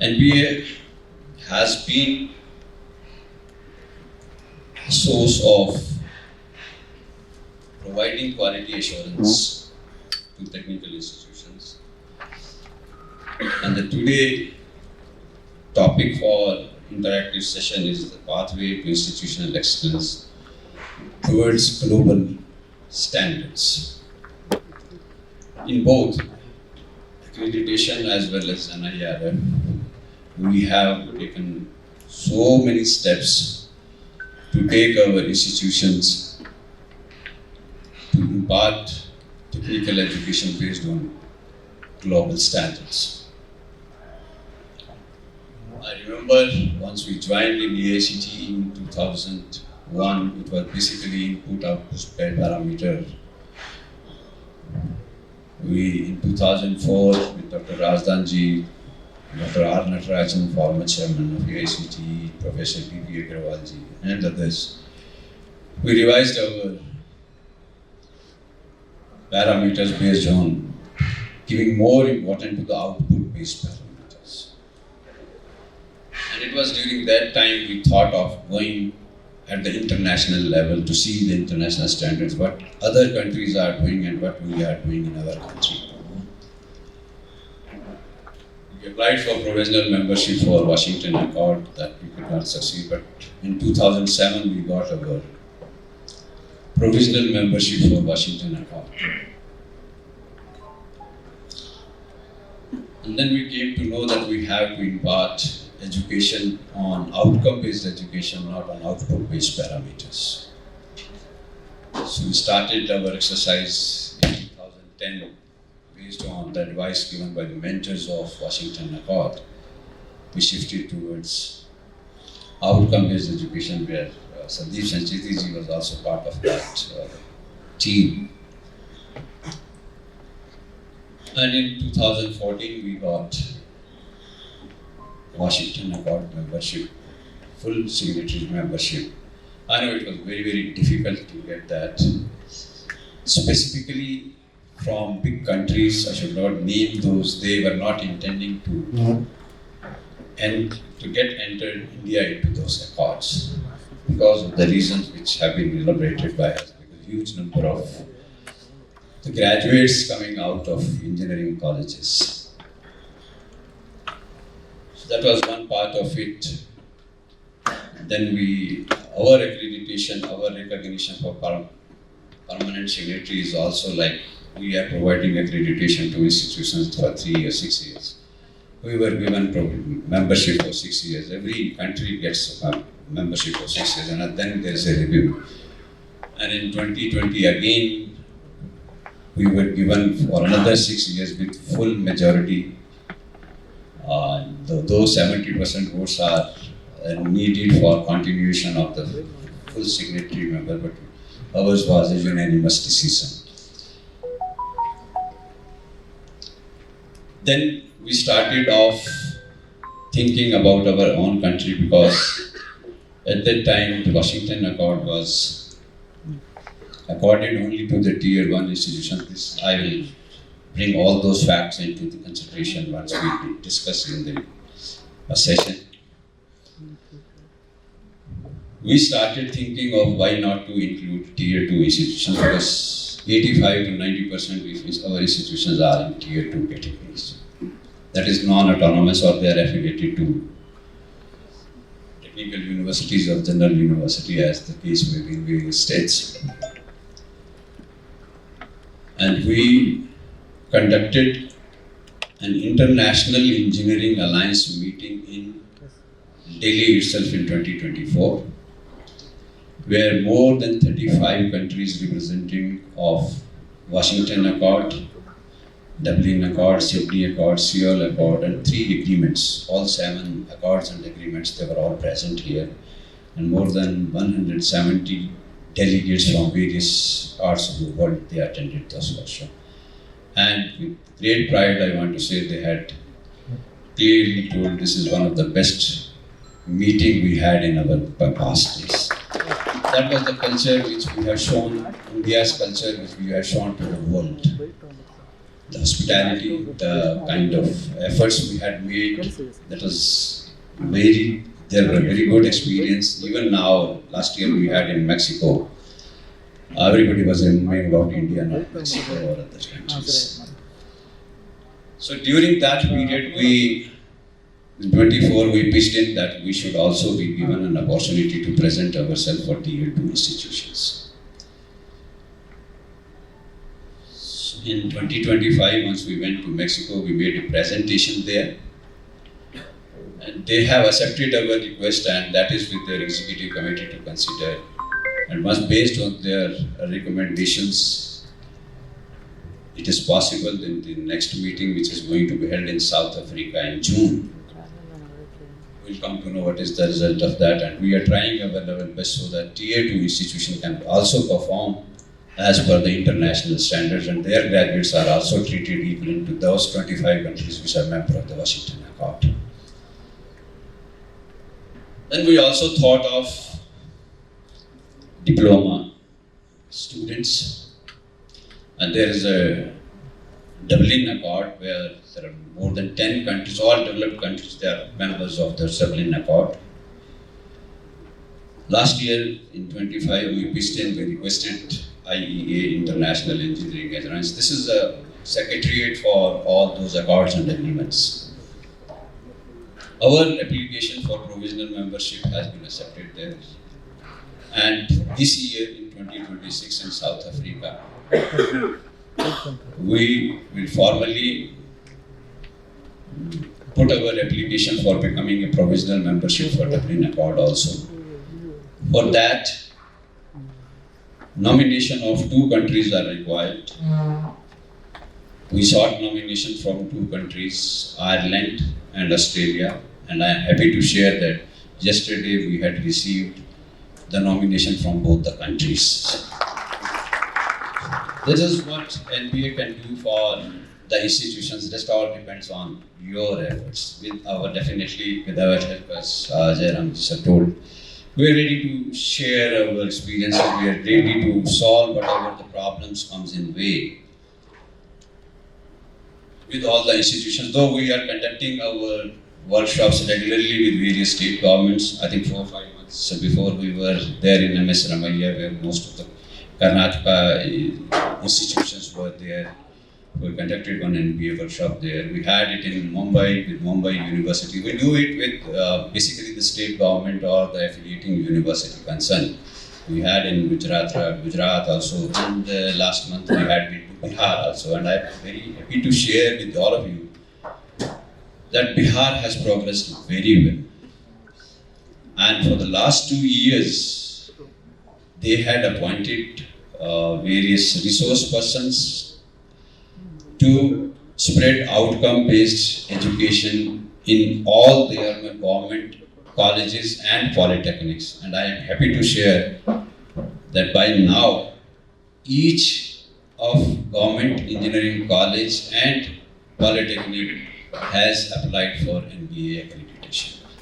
NBA has been a source of providing quality assurance to technical institutions. And the today topic for interactive session is the pathway to institutional excellence towards global standards. In both accreditation as well as NIRF, we have taken so many steps to take our institutions to impart technical education based on global standards. I remember once we joined in AICT in 2001, it was basically input-output parameter. We, in 2004, with Dr. Razdanji, Dr. R. Natarajan, former chairman of AICT, Professor P.P. Agrawalji, and others, we revised our parameters based on giving more importance to the output-based parameters. And it was during that time we thought of going at the international level to see the international standards, what other countries are doing and what we are doing in our country. We applied for provisional membership for Washington Accord, that we could not succeed, but in 2007 we got our provisional membership for Washington Accord. And then we came to know that we have to impart education on outcome-based education, not on output-based parameters. So we started our exercise in 2010 based on the advice given by the mentors of Washington Accord. We shifted towards outcome-based education where Sandeep Sancheti was also part of that team. And in 2014 we got Washington Accord membership, full signatory membership. I know it was very, very difficult to get that. Specifically from big countries, I should not name those, they were not intending to get entered India into those accords because of the reasons which have been elaborated by us. Because huge number of the graduates coming out of engineering colleges. That was one part of it. Then our accreditation, our recognition for permanent signatory is also like we are providing accreditation to institutions for 3 years, 6 years. We were given membership for 6 years. Every country gets a membership for 6 years, and then there is a review. And in 2020 again, we were given for another 6 years with full majority. Those 70% votes are needed for continuation of the full signatory member, but ours was a unanimous decision. Then we started off thinking about our own country because at that time the Washington Accord was accorded only to the Tier 1 institutions. I will bring all those facts into the consideration once we discuss in the session. We started thinking of why not to include Tier 2 institutions because 85 to 90% of our institutions are in Tier 2 categories. That is non-autonomous or they are affiliated to technical universities or general university as the case may be in various states. And we conducted an International Engineering Alliance meeting in Delhi itself in 2024, where more than 35 countries representing of Washington Accord, Dublin Accord, Sydney Accord, Seoul Accord, and 3 agreements, all 7 accords and agreements, they were all present here, and more than 170 delegates from various parts of the world, they attended this workshop. And with great pride, I want to say they had clearly told this is one of the best meeting we had in our past days. That was the culture which we have shown, India's culture which we have shown to the world. the hospitality, the kind of efforts we had made, that was they were a very good experience. Even now, last year we had in Mexico, everybody was remembering about India, not Mexico or other countries. So during that period, in 24, we pitched in that we should also be given an opportunity to present ourselves for Tier 2 institutions. So in 2025, once we went to Mexico, we made a presentation there. And they have accepted our request, and that is with their executive committee to consider. And once based on their recommendations, it is possible in the next meeting, which is going to be held in South Africa in June, we'll come to know what is the result of that. And we are trying our level best so that Tier 2 institution can also perform as per the international standards, and their graduates are also treated equal to those 25 countries which are members of the Washington Accord. Then we also thought of diploma students, and there is a Dublin Accord where there are more than 10 countries, all developed countries, they are members of the Dublin Accord. Last year in 25, we pitched in, we requested IEA, International Engineering Alliance. This is a secretariat for all those accords and agreements. Our application for provisional membership has been accepted there. And this year in 2026 in South Africa, we will formally put our application for becoming a provisional membership for Dublin Accord also. For that, nomination of 2 countries are required. We sought nomination from 2 countries, Ireland and Australia, and I am happy to share that yesterday we had received the nomination from both the countries. This is what NBA can do for the institutions. Rest all depends on your efforts. With our help, as Jayaram sir told, we are ready to share our experiences. We are ready to solve whatever the problems comes in way with all the institutions. Though we are conducting our workshops regularly with various state governments. I think 4 or 5 months before we were there in MS Ramaiah, where most of the Karnataka institutions were there. We conducted one NBA workshop there. We had it in Mumbai with Mumbai University. We do it with basically the state government or the affiliating university concerned. We had in Gujarat also, and last month we had been to Bihar also. And I'm very happy to share with all of you that Bihar has progressed very well. And for the last 2 years, they had appointed various resource persons to spread outcome-based education in all their government colleges and polytechnics. And I am happy to share that by now, each of government engineering college and polytechnic has applied for NBA accreditation.